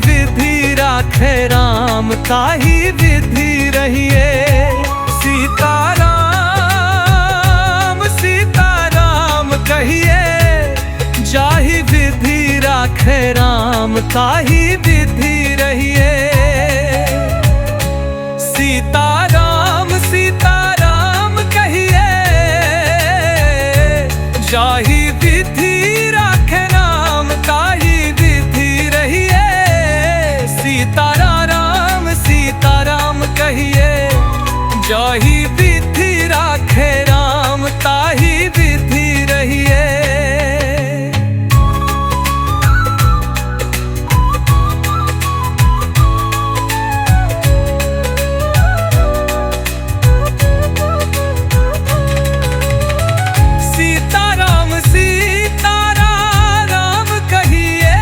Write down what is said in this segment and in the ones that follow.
विधि राखे राम ताही विधि रहिए। सीताराम सीताराम कहिए, जाहि विधि राखे राम ताही विधि रहिए। सीताराम सीताराम कहिए, जाहि विधि राखे राम ताही विधि रहिए। सीताराम सीताराम कहिए, जाहि विधि राखे राम ताही विधि रहिए। सीताराम सीताराम कहिए,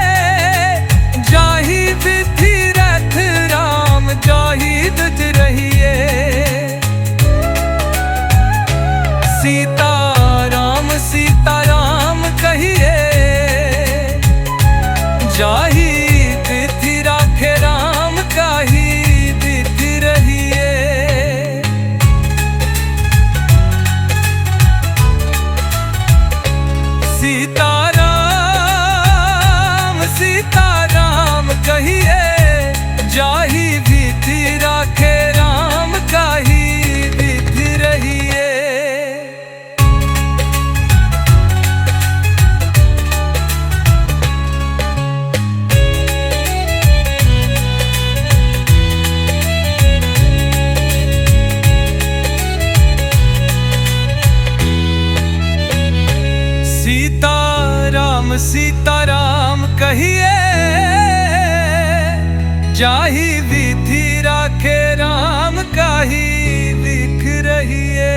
जाहि विधि राखे राम ताही विधि रहिए। सीताराम सीताराम कहिए, जाहि विधि राखे राम ताही विधि रहिए। सीताराम सीताराम कहिए, जाहि विधि राखे राम ताही विधि रहिए। सीताराम सीताराम कहिए, जाहि विधि राखे राम ताही विधि रहिए।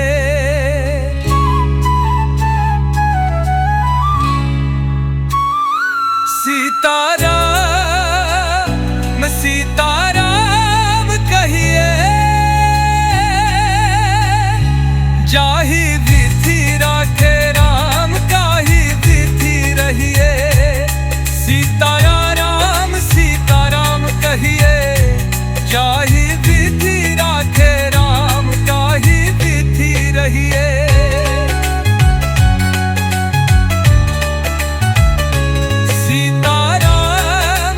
सीताराम सीताराम कहिए, जाहि विधि राखे राम ताही विधि रहिए। सीताराम सीताराम कहिए, जाहि विधि राखे राम ताही विधि रहिए। सीताराम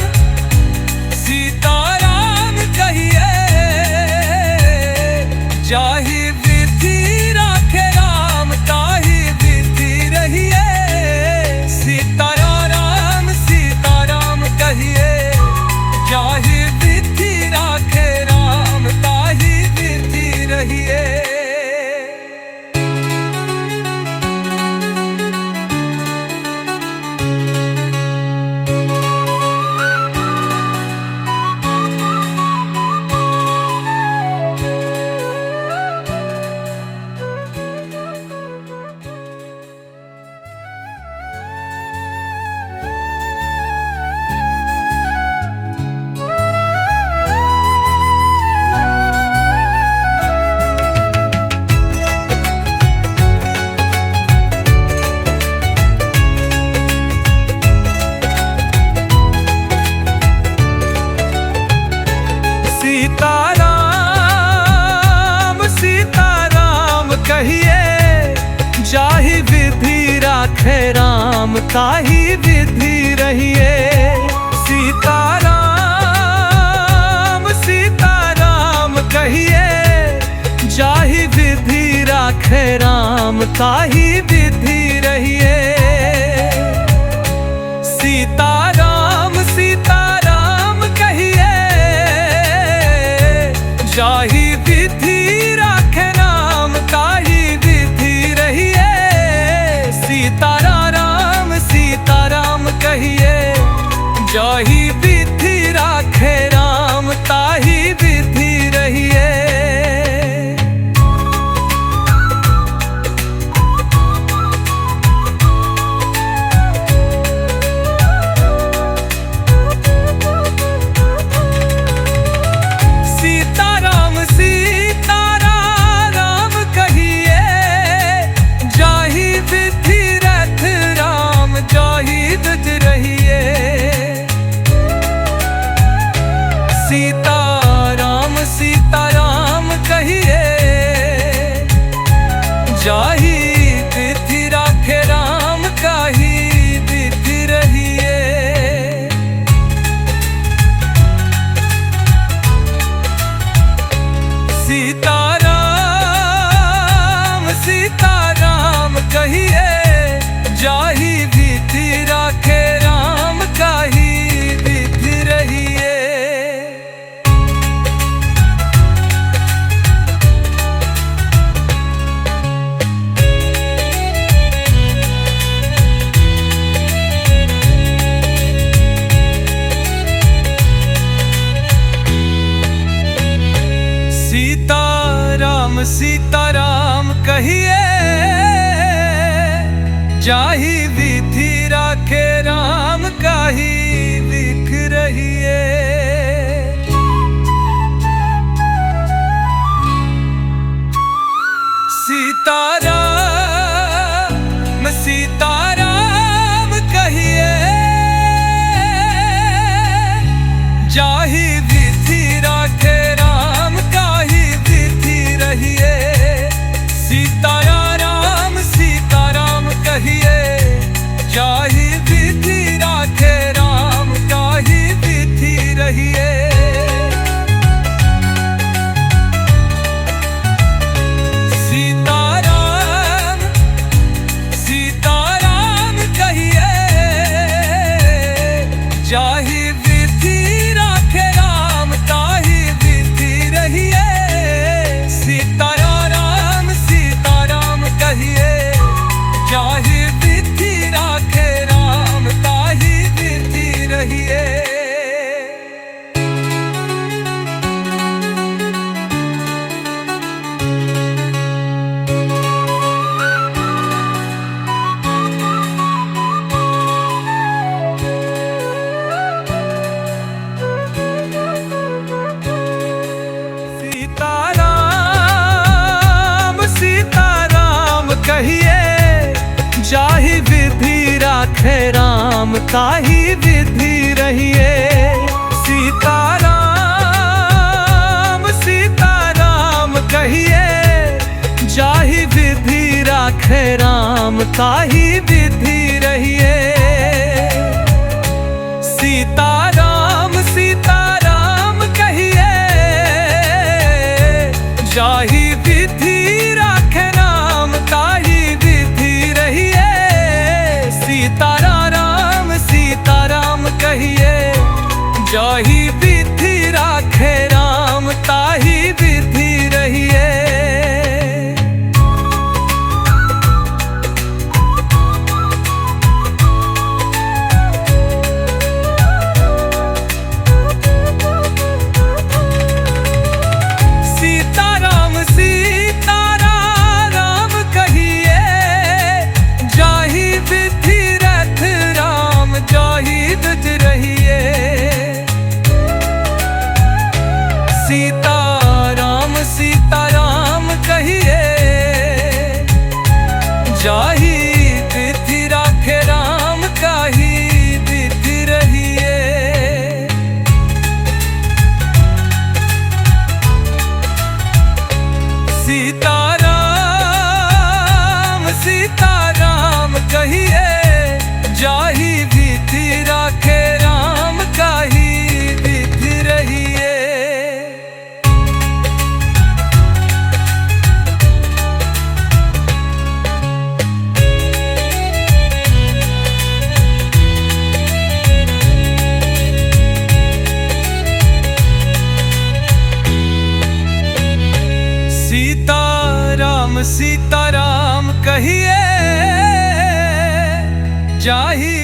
सीताराम कहिए, जाहि विधि राखे राम ताही विधि रहिए। सीताराम सीताराम कहिए, जाहि विधि राखे राम ताही विधि रहिए। सीताराम सीताराम कहिए, जाहि विधि राखे राम ताही विधि रहिए। सीताराम सीताराम कहिए, जाहि विधि राखे राम ताही विधि रहिए। सीताराम सीताराम कहिए, जाहि विधि राखे राम ताही विधि रहिए। सीताराम सीताराम कहिए, जाहि विधि राखे राम काही विधि रहिए। सीताराम सीताराम कहिए, जाहि विधि राखे राम काही विधि रहिए। सीताराम सीताराम कहिए, जाहि विधि राखे राम काही विधि रहिए। सीताराम सीताराम कहिए, जाहि विधि राखे राम काही विधि रहिए। सीताराम सीताराम कहिए, जाहि विधि राखे राम काही विधि रहिए। सीताराम सीताराम कहिए, जाहि विधि राखे राम काही विधि रहिए। सीताराम सीताराम कहिए, जाहि विधि राखे राम काही विधि रहिए। सीताराम सीताराम कहिए, जाहि विधि राखे राम काही विधि रहिए। सीताराम सीताराम कहिए, जाहि विधि राखे राम काही विधि रहिए। सीताराम सीताराम कहिए, जाहि विधि राखे राम काही विधि रहिए। सीताराम सीताराम कहिए, जाहि विधि रथ राम जाहि विधि रहिए। सीताराम सीताराम कहिए, जाहि विधि राखे राम काही विधि रहिए। सीताराम सीताराम कहिए, जाहि विधि राखे राम काही विधि रहिए। सीताराम सीताराम कहिए, जाहि